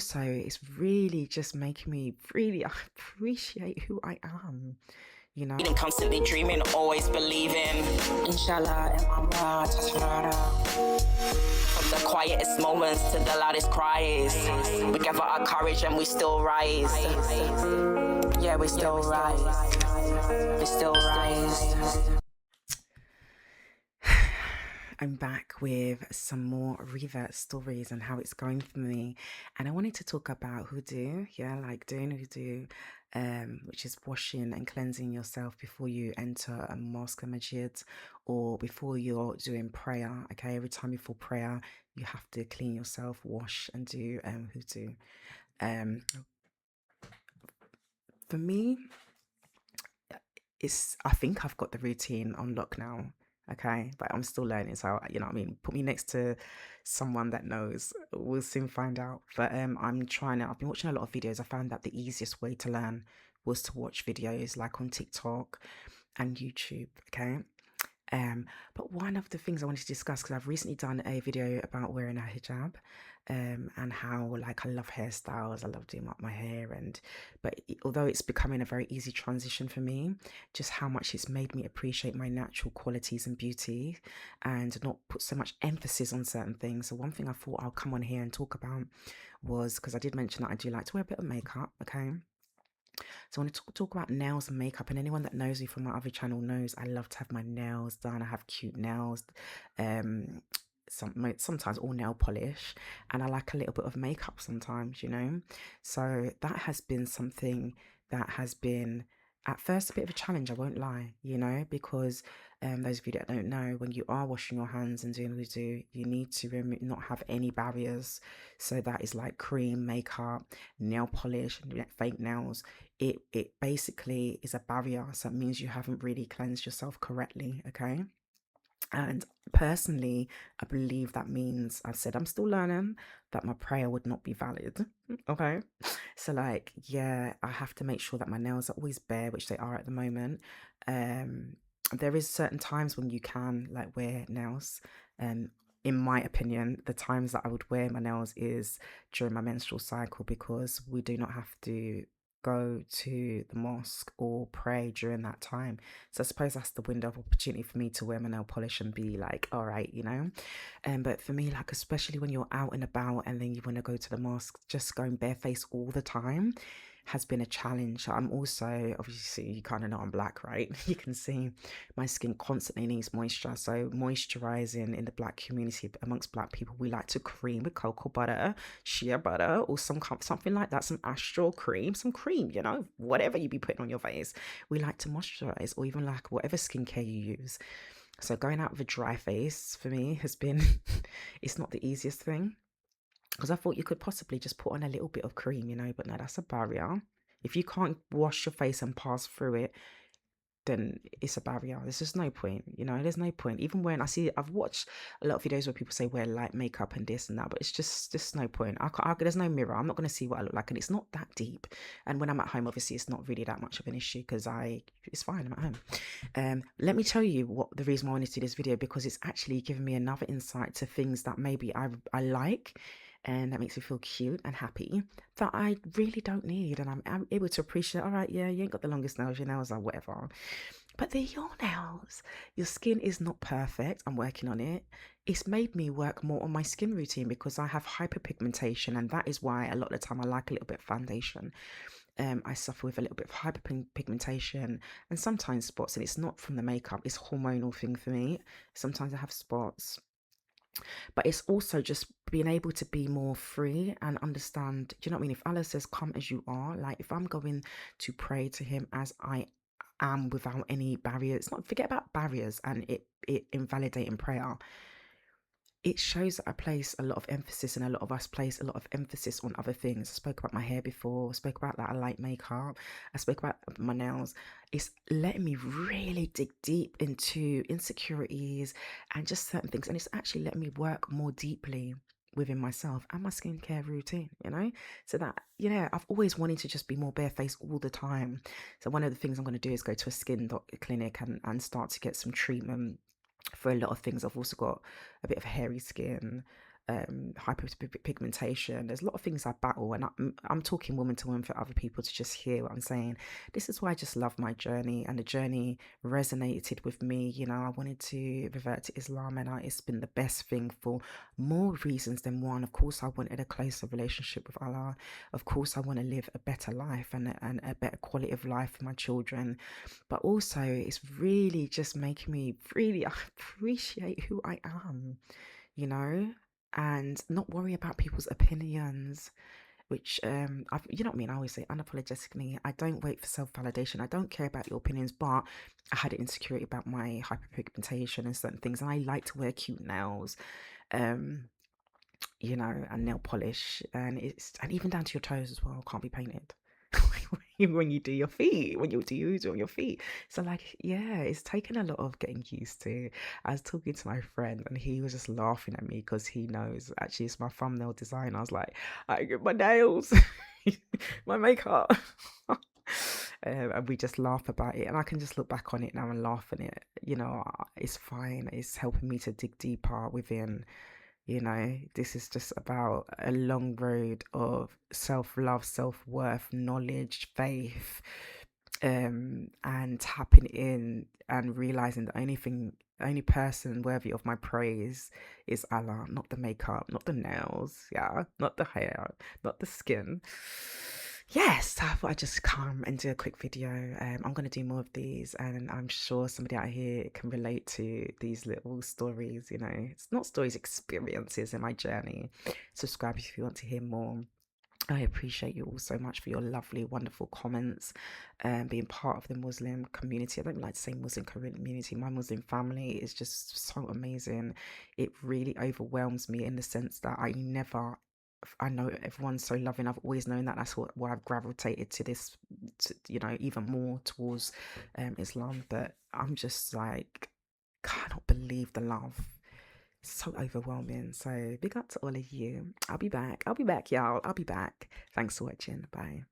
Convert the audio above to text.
So it's really just making me really appreciate who I am, you know? Constantly dreaming, always believing. Inshallah, from the quietest moments to the loudest cries, we gather our courage and we still rise. Yeah, we still rise. We still rise. I'm back with some more Revert stories and how it's going for me. And I wanted to talk about Wudu, like doing Wudu, which is washing and cleansing yourself before you enter a mosque, a masjid, or before you're doing prayer. Okay, every time before prayer, you have to clean yourself, wash, and do Wudu. Um, for me, I think I've got the routine on lock now. Okay, but I'm still learning, so you know what I mean, put me next to someone that knows, we'll soon find out. But I've been watching a lot of videos. I found that the easiest way to learn was to watch videos like on TikTok and YouTube. Okay, but one of the things I wanted to discuss, because I've recently done a video about wearing a hijab, and how like I love hairstyles, I love doing up my hair, although it's becoming a very easy transition for me, just how much it's made me appreciate my natural qualities and beauty, and not put so much emphasis on certain things. So one thing I thought I'll come on here and talk about was, because I did mention that I do like to wear a bit of makeup, okay? So I want to talk about nails and makeup, and anyone that knows me from my other channel knows I love to have my nails done. I have cute nails, um, sometimes all nail polish, and I like a little bit of makeup sometimes, you know. So that has been something that has been at first a bit of a challenge, I won't lie, you know, because those of you that don't know, when you are washing your hands and doing wudu, you need to not have any barriers. So that is like cream, makeup, nail polish, fake nails. It basically is a barrier, so it means you haven't really cleansed yourself correctly, okay? And personally, I believe that means, I said I'm still learning, that my prayer would not be valid. Okay. So like, yeah, I have to make sure that my nails are always bare, which they are at the moment. Um, there is certain times when you can like wear nails. Um, in my opinion, the times that I would wear my nails is during my menstrual cycle, because we do not have to go to the mosque or pray during that time. So I suppose that's the window of opportunity for me to wear my nail polish and be like, all right, you know. But for me, like especially when you're out and about and then you want to go to the mosque, just going barefaced all the time has been a challenge. I'm also, obviously, you kind of know I'm black, right? You can see my skin constantly needs moisture. So moisturizing in the black community, amongst black people, we like to cream with cocoa butter, shea butter, or something like that, some astral cream, some cream, you know, whatever you be putting on your face. We like to moisturize, or even like whatever skincare you use. So going out with a dry face for me has been, it's not the easiest thing, because I thought you could possibly just put on a little bit of cream, you know, but no, that's a barrier. If you can't wash your face and pass through it, then it's a barrier. There's just no point, you know, there's no point. Even when I've watched a lot of videos where people say wear light makeup and this and that, but it's just no point. There's no mirror. I'm not going to see what I look like, and it's not that deep. And when I'm at home, obviously it's not really that much of an issue, because it's fine, I'm at home. Let me tell you what the reason why I wanted to do this video, because it's actually given me another insight to things that maybe I like, and that makes me feel cute and happy, that I really don't need. And I'm able to appreciate, all right, yeah, you ain't got the longest nails, your nails are whatever, but they're your nails. Your skin is not perfect. I'm working on it. It's made me work more on my skin routine, because I have hyperpigmentation, and that is why a lot of the time I like a little bit of foundation. I suffer with a little bit of hyperpigmentation and sometimes spots, and it's not from the makeup, it's a hormonal thing for me. Sometimes I have spots, but it's also just being able to be more free and understand, do you know what I mean? If Allah says come as you are, like if I'm going to pray to him as I am without any barriers, not forget about barriers and it invalidating prayer. It shows that I place a lot of emphasis, and a lot of us place a lot of emphasis on other things. I spoke about my hair before, I spoke about that I like makeup, I spoke about my nails. It's letting me really dig deep into insecurities and just certain things, and it's actually letting me work more deeply within myself and my skincare routine, you know. So that, yeah, I've always wanted to just be more barefaced all the time. So one of the things I'm going to do is go to a skin doctor clinic and start to get some treatment for a lot of things. I've also got a bit of hairy skin, hyperpigmentation. There's a lot of things I battle, and I'm talking woman to woman for other people to just hear what I'm saying. This is why I just love my journey, and the journey resonated with me. You know, I wanted to revert to Islam, and it's been the best thing for more reasons than one. Of course, I wanted a closer relationship with Allah. Of course, I want to live a better life and a better quality of life for my children. But also, it's really just making me really appreciate who I am, you know, and not worry about people's opinions, which you know what I mean. I always say unapologetically, I don't wait for self-validation. I don't care about your opinions, but I had an insecurity about my hyperpigmentation and certain things, and I like to wear cute nails, um, you know, and nail polish, and even down to your toes as well, can't be painted. When you do your feet, when you do on your feet. So like, yeah, it's taken a lot of getting used to. I was talking to my friend and he was just laughing at me because he knows actually it's my thumbnail design. I was like, I get my nails, my makeup. And we just laugh about it, and I can just look back on it now and laugh at it. You know, it's fine. It's helping me to dig deeper within. You know, this is just about a long road of self-love, self-worth, knowledge, faith, and tapping in and realizing the only person worthy of my praise is Allah, not the makeup, not the nails, yeah, not the hair, not the skin. Yes, I thought I'd just come and do a quick video. I'm going to do more of these, and I'm sure somebody out here can relate to these little stories. You know, it's not stories, experiences in my journey. Subscribe if you want to hear more. I appreciate you all so much for your lovely, wonderful comments and being part of the Muslim community. I don't like to say Muslim community. My Muslim family is just so amazing. It really overwhelms me in the sense that I know everyone's so loving. I've always known that. That's why I've gravitated to this, you know, even more towards Islam. But I'm just like, cannot believe the love. So overwhelming. So big up to all of you. I'll be back. Y'all. I'll be back. Thanks for watching. Bye.